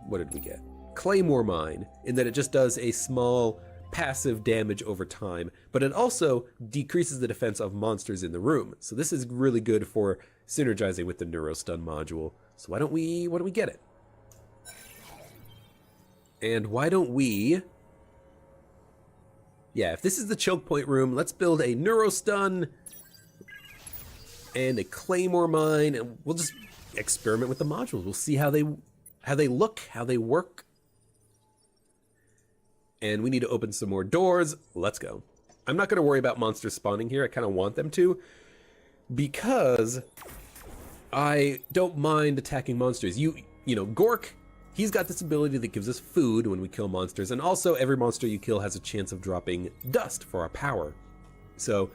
what did we get? Claymore Mine, in that it just does a small passive damage over time, but it also decreases the defense of monsters in the room. So this is really good for synergizing with the Neurostun module. So why don't we get it? And why don't we, Yeah, if this is the choke point room, let's build a Neurostun and a Claymore Mine, and we'll just experiment with the modules. We'll see how they look, how they work. And we need to open some more doors. Let's go. I'm not going to worry about monsters spawning here. I kind of want them to, because I don't mind attacking monsters. You know, Gork, he's got this ability that gives us food when we kill monsters, and also every monster you kill has a chance of dropping dust for our power. So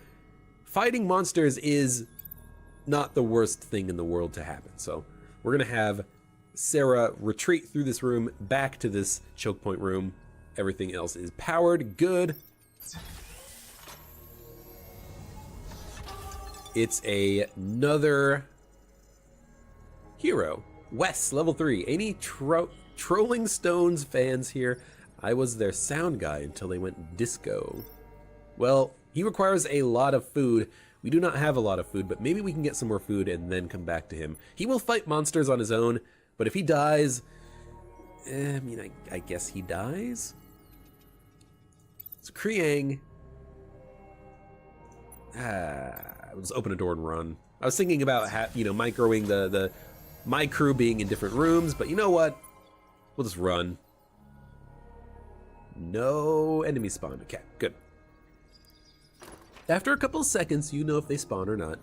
fighting monsters is not the worst thing in the world to happen. So we're gonna have Sarah retreat through this room back to this choke point room. Everything else is powered. Good. It's another hero. Wes, level 3. Any Trolling Stones fans here? I was their sound guy until they went disco. Well, he requires a lot of food. We do not have a lot of food, but maybe we can get some more food and then come back to him. He will fight monsters on his own, but if he dies, I mean, I guess he dies? So Kriang, I'll just open a door and run. I was thinking about microing my crew being in different rooms, but you know what? We'll just run. No enemy spawn. Okay, good. After a couple of seconds, you know if they spawn or not.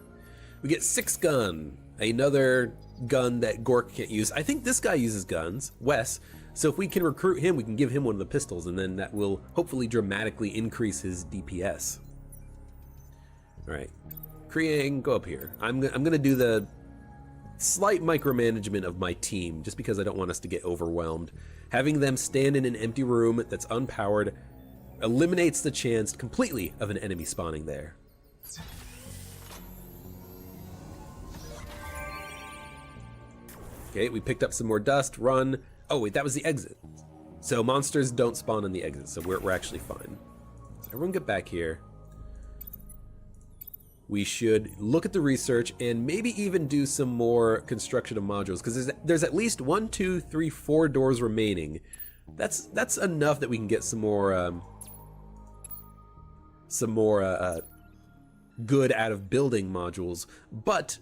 We get 6 gun, another gun that Gork can't use. I think this guy uses guns, Wes. So if we can recruit him, we can give him one of the pistols, and then that will hopefully dramatically increase his DPS. All right, Kriang, go up here. I'm gonna do the slight micromanagement of my team, just because I don't want us to get overwhelmed. Having them stand in an empty room that's unpowered eliminates the chance completely of an enemy spawning there. Okay, we picked up some more dust. Run. Oh wait, that was the exit. So monsters don't spawn on the exit, so we're actually fine. So everyone get back here. We should look at the research and maybe even do some more construction of modules, because there's at least 1, 2, 3, 4 doors remaining. That's enough that we can get some more good out of building modules, but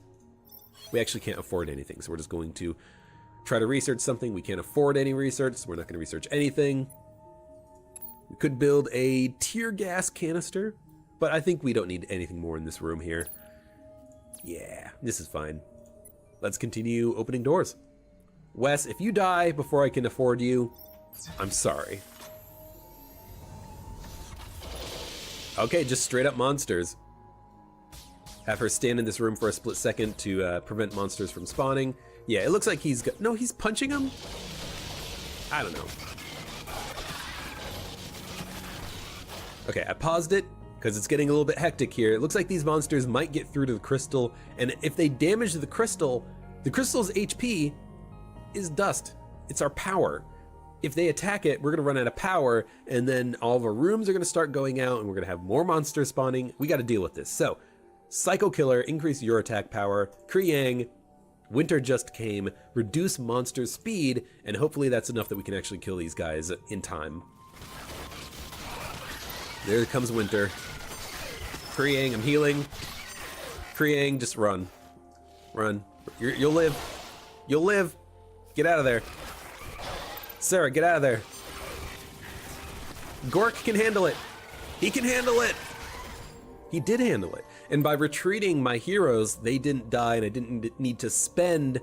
we actually can't afford anything, so we're just going to try to research something. We can't afford any research, so we're not going to research anything. We could build a tear gas canister, but I think we don't need anything more in this room here. Yeah, this is fine. Let's continue opening doors. Wes, if you die before I can afford you, I'm sorry. Okay, just straight up monsters. Have her stand in this room for a split second to prevent monsters from spawning. Yeah, it looks like he's got, no, he's punching him? I don't know. Okay, I paused it because it's getting a little bit hectic here. It looks like these monsters might get through to the crystal, and if they damage the crystal's HP is dust. It's our power. If they attack it, we're gonna run out of power, and then all of our rooms are gonna start going out, and we're gonna have more monsters spawning. We gotta deal with this. So, Psycho Killer, increase your attack power. Kriang, Winter Just Came, reduce monster speed, and hopefully that's enough that we can actually kill these guys in time. There comes Winter. Kriang, I'm healing. Kriang, just run. Run. You'll live. You'll live. Get out of there. Sarah, get out of there. Gork can handle it. He can handle it. He did handle it. And by retreating my heroes, they didn't die, and I didn't need to spend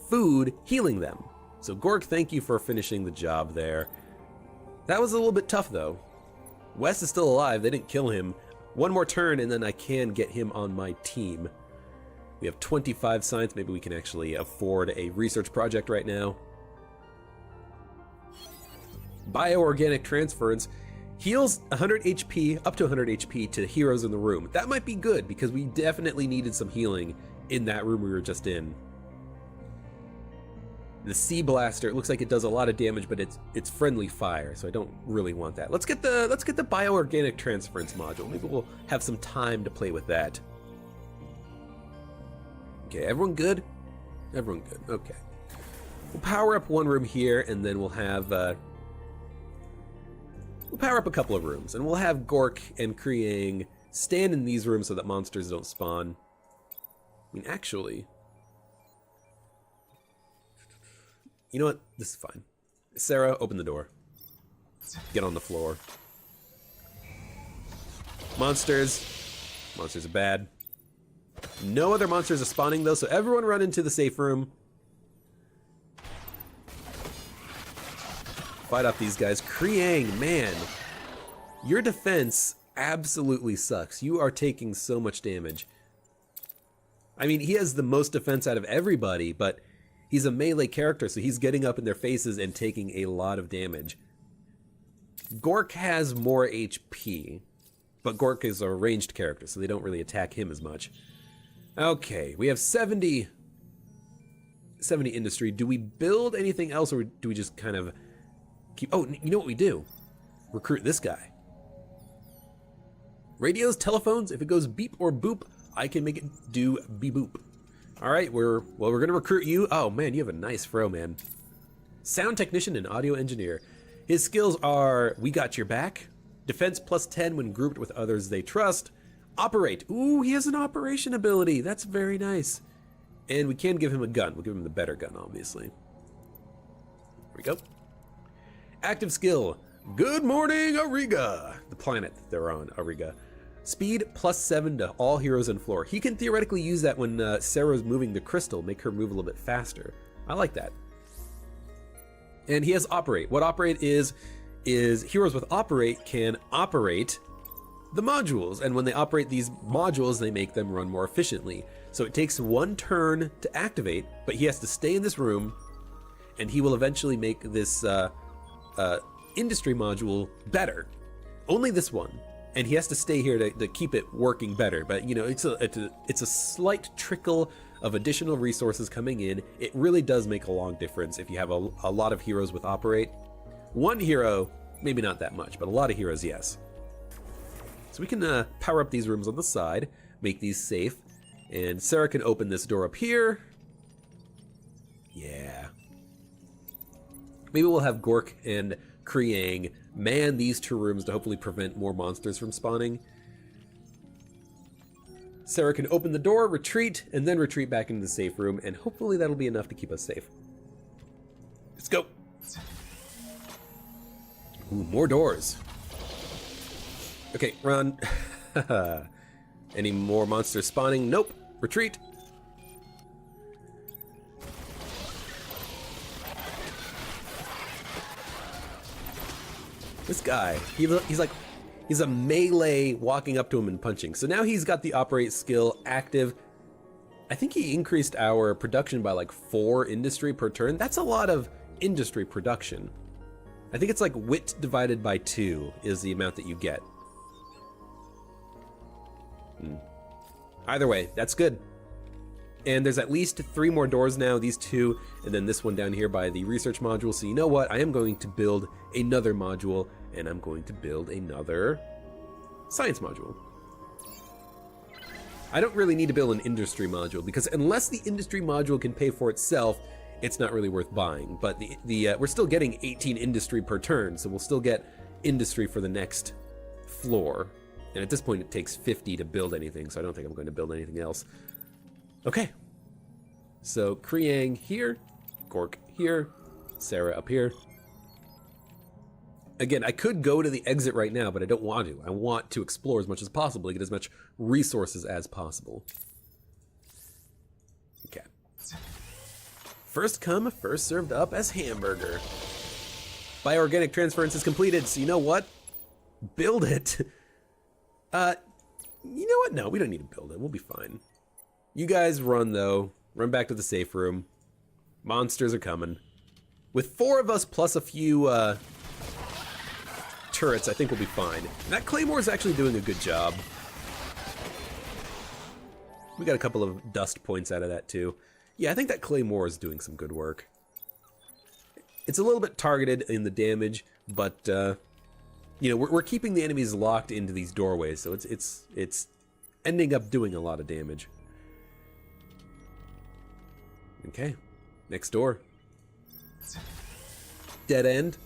food healing them. So Gork, thank you for finishing the job there. That was a little bit tough though. Wes is still alive, they didn't kill him. One more turn and then I can get him on my team. We have 25 science, maybe we can actually afford a research project right now. Bioorganic transference heals 100 HP, up to 100 HP to heroes in the room. That might be good because we definitely needed some healing in that room we were just in. The Sea Blaster, it looks like it does a lot of damage, but it's friendly fire, so I don't really want that. Let's get the bioorganic transference module. Maybe we'll have some time to play with that. Okay, everyone good? Everyone good, okay. We'll power up one room here, and then we'll have we'll power up a couple of rooms, and we'll have Gork and Kriang stand in these rooms so that monsters don't spawn. I mean, actually, you know what? This is fine. Sarah, open the door. Get on the floor. Monsters. Monsters are bad. No other monsters are spawning though, so everyone run into the safe room. Fight off these guys. Kriang, man, your defense absolutely sucks. You are taking so much damage. I mean, he has the most defense out of everybody, but he's a melee character, so he's getting up in their faces and taking a lot of damage. Gork has more HP, but Gork is a ranged character, so they don't really attack him as much. Okay, we have 70 industry. Do we build anything else, or do we just kind of keep... Oh, you know what we do? Recruit this guy. Radios, telephones, if it goes beep or boop, I can make it do beep boop. All right, we're gonna recruit you. Oh man, you have a nice fro, man. Sound technician and audio engineer. His skills are, we got your back. Defense +10 when grouped with others they trust. Operate. Ooh, he has an operation ability. That's very nice. And we can give him a gun. We'll give him the better gun, obviously. Here we go. Active skill. Good morning, Auriga. The planet they're on, Auriga. Speed +7 to all heroes and floor. He can theoretically use that when Sarah's moving the crystal, make her move a little bit faster. I like that. And he has operate. What operate is heroes with operate can operate the modules, and when they operate these modules, they make them run more efficiently. So it takes one turn to activate, but he has to stay in this room, and he will eventually make this industry module better. Only this one, and he has to stay here to keep it working better. But you know, it's a slight trickle of additional resources coming in. It really does make a long difference if you have a lot of heroes with operate. One hero, maybe not that much, but a lot of heroes, yes. So we can power up these rooms on the side, make these safe, and Sarah can open this door up here. Yeah. Maybe we'll have Gork and Kriang man these two rooms to hopefully prevent more monsters from spawning. Sarah can open the door, retreat, and then retreat back into the safe room, and hopefully that'll be enough to keep us safe. Let's go. Ooh, more doors. Okay, run. Any more monsters spawning? Nope. Retreat. This guy, he's a melee walking up to him and punching. So now he's got the operate skill active. I think he increased our production by like 4 industry per turn. That's a lot of industry production. I think it's like wit divided by 2 is the amount that you get. Either way, that's good. And there's at least 3 more doors now, these 2, and then this one down here by the research module. So you know what? I am going to build another module, and I'm going to build another science module. I don't really need to build an industry module, because unless the industry module can pay for itself, it's not really worth buying. But we're still getting 18 industry per turn, so we'll still get industry for the next floor. And at this point, it takes 50 to build anything, so I don't think I'm going to build anything else. Okay. So Kriang here, Gork here, Sarah up here. Again, I could go to the exit right now, but I don't want to. I want to explore as much as possible, get as much resources as possible. Okay. First come, first served up as hamburger. Bioorganic transference is completed, so you know what? Build it. You know what? No, we don't need to build it. We'll be fine. You guys run, though. Run back to the safe room. Monsters are coming. With 4 of us plus a few turrets, I think we'll be fine. That Claymore is actually doing a good job. We got a couple of dust points out of that, too. Yeah, I think that Claymore is doing some good work. It's a little bit targeted in the damage, but you know, we're keeping the enemies locked into these doorways, so it's ending up doing a lot of damage. Okay, next door. Dead end.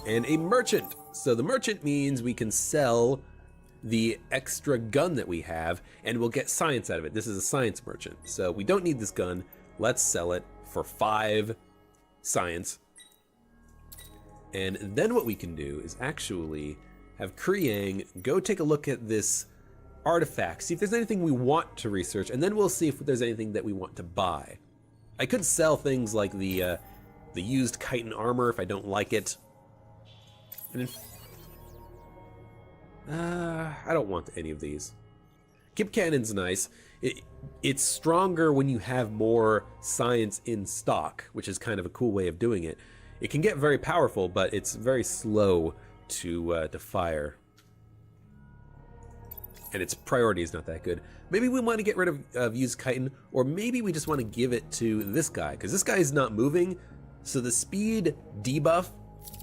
and a merchant. So the merchant means we can sell the extra gun that we have and we'll get science out of it. This is a science merchant. So we don't need this gun. Let's sell it for 5 science. And then what we can do is actually have Kriang go take a look at this artifact, see if there's anything we want to research, and then we'll see if there's anything that we want to buy. I could sell things like the used chitin armor if I don't like it. And I don't want any of these. Kip Cannon's nice. It's stronger when you have more science in stock, which is kind of a cool way of doing it. It can get very powerful, but it's very slow to fire. And its priority is not that good. Maybe we want to get rid of used chitin, or maybe we just want to give it to this guy, because this guy is not moving, so the speed debuff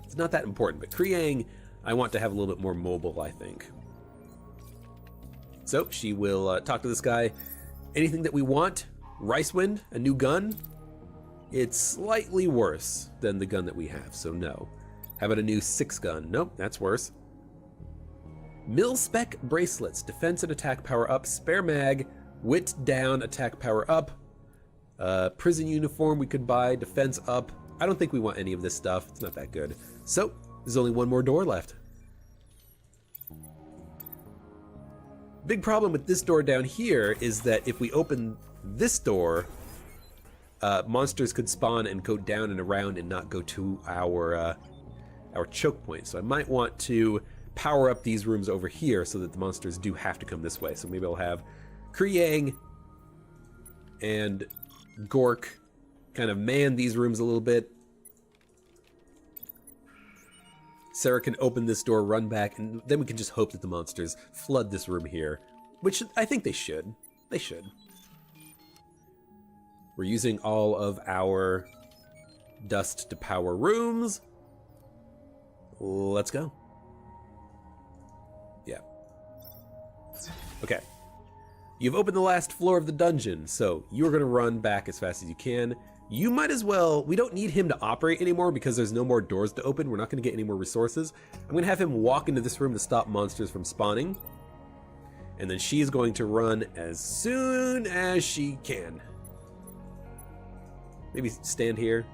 is not that important. But Kriang, I want to have a little bit more mobile, I think. So she will talk to this guy. Anything that we want? Rice Wind, a new gun. It's slightly worse than the gun that we have, so no. How about a new 6 gun? Nope, that's worse. Mil-spec bracelets, defense and attack power up, spare mag, wit down, attack power up. Prison uniform we could buy, defense up. I don't think we want any of this stuff, it's not that good. So, there's only one more door left. Big problem with this door down here is that if we open this door, monsters could spawn and go down and around and not go to our choke point. So I might want to power up these rooms over here so that the monsters do have to come this way. So maybe I'll have Kriang and Gork kind of man these rooms a little bit. Sarah can open this door, run back, and then we can just hope that the monsters flood this room here, which I think they should. They should. We're using all of our dust to power rooms. Let's go. Yeah. Okay. You've opened the last floor of the dungeon, so you're gonna run back as fast as you can. You might as well, we don't need him to operate anymore because there's no more doors to open. We're not gonna get any more resources. I'm gonna have him walk into this room to stop monsters from spawning. And then she is going to run as soon as she can. Maybe stand here.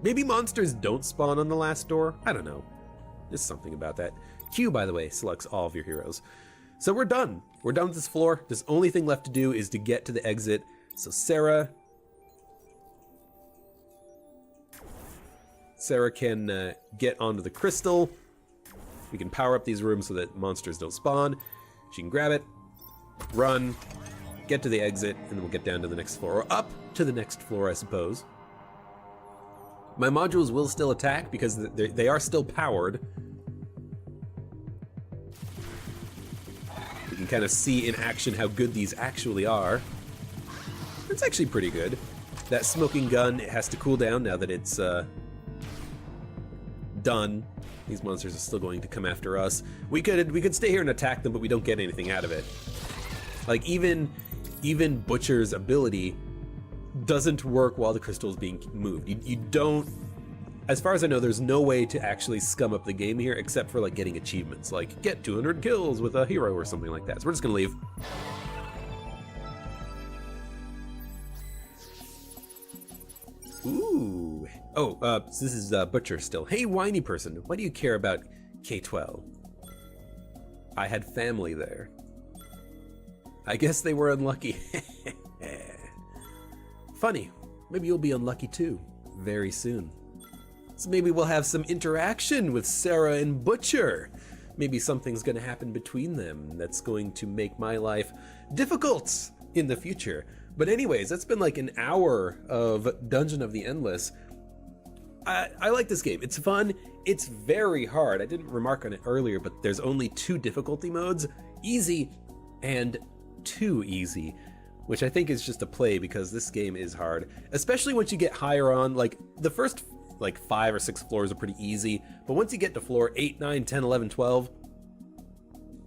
Maybe monsters don't spawn on the last door. I don't know. There's something about that. Q, by the way, selects all of your heroes. So we're done. We're done with this floor. The only thing left to do is to get to the exit. So Sarah can get onto the crystal. We can power up these rooms so that monsters don't spawn. She can grab it, run, get to the exit, and then we'll get down to the next floor, or up to the next floor, I suppose. My modules will still attack because they are still powered. You can kind of see in action how good these actually are. It's actually pretty good. That smoking gun, it has to cool down now that it's done. These monsters are still going to come after us. We could stay here and attack them, but we don't get anything out of it. Like even Butcher's ability doesn't work while the crystal is being moved. You don't, as far as I know, there's no way to actually scum up the game here except for like getting achievements, like get 200 kills with a hero or something like that. So we're just gonna leave. Ooh. Oh, so this is Butcher still. Hey, whiny person, why do you care about K-12? I had family there. I guess they were unlucky. Funny, maybe you'll be unlucky too, very soon. So maybe we'll have some interaction with Sarah and Butcher. Maybe something's gonna happen between them that's going to make my life difficult in the future. But anyways, that's been like an hour of Dungeon of the Endless. I like this game. It's fun. It's very hard. I didn't remark on it earlier, but there's only 2 difficulty modes, easy and too easy, which I think is just a play because this game is hard, especially once you get higher on. Like the first like 5 or 6 floors are pretty easy, but once you get to floor 8, 9, 10, 11, 12,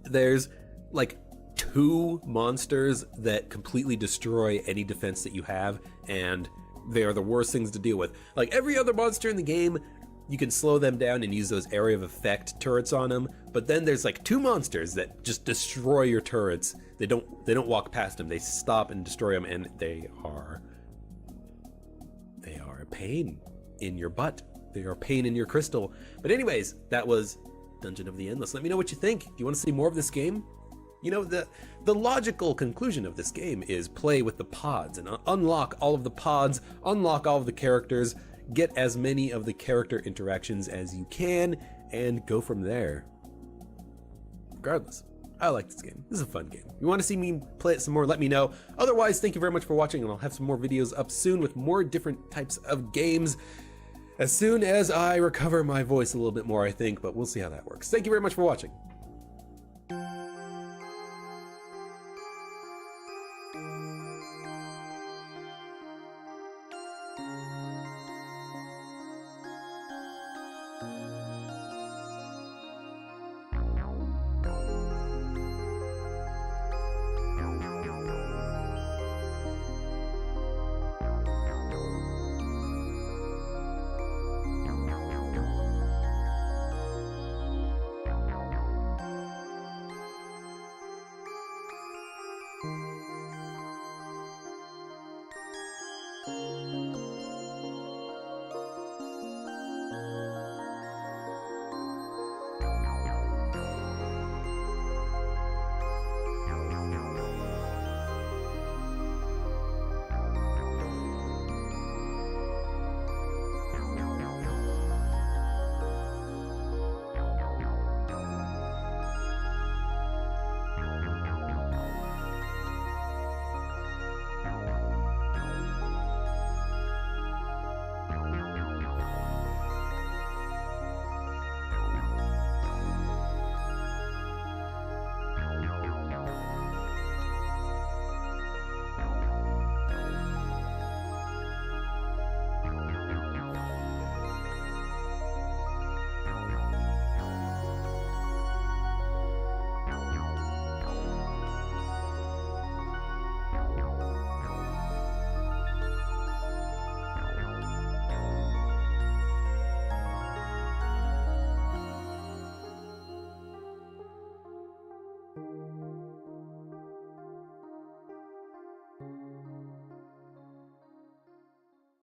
there's like 2 monsters that completely destroy any defense that you have, and they are the worst things to deal with. Like every other monster in the game you can slow them down and use those area of effect turrets on them. But then there's like 2 monsters that just destroy your turrets. They don't walk past them. They stop and destroy them, and they are a pain in your butt. They are a pain in your crystal. But anyways, that was Dungeon of the Endless. Let me know what you think. Do you want to see more of this game? You know, the logical conclusion of this game is play with the pods and unlock all of the pods, unlock all of the characters, get as many of the character interactions as you can, and go from there. Regardless, I like this game. This is a fun game. If you want to see me play it some more, let me know. Otherwise, thank you very much for watching, and I'll have some more videos up soon with more different types of games as soon as I recover my voice a little bit more, I think, but we'll see how that works. Thank you very much for watching.